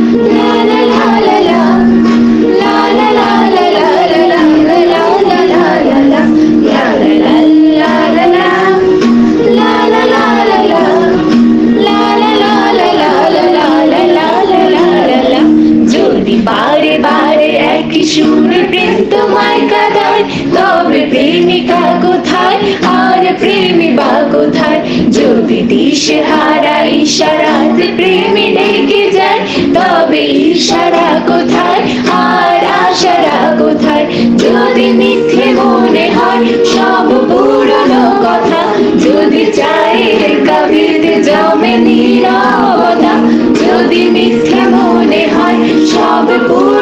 La la la la la. La la la la la la la la la la la la. La la la la la la. La la la la la. La la la la la la la la la la la la. যদি বারে বারে একই সুরে প্রেম তোমায় কাঁদায়, তবে প্রেমিকা কোথায় আর প্রেমী বা কোথায়? যদি দিশেহারা ইশারাতে প্রেমী ডেকে যায়, তবে ইশারা কোথায় আর আশারা কোথায়? যদি মিথ্যে মনে হয় সব পুরনো কথা, যদি চায়ের কাবিতে জমে নীরবতা, যদি মিথ্যে মনে হয় সব পুরনো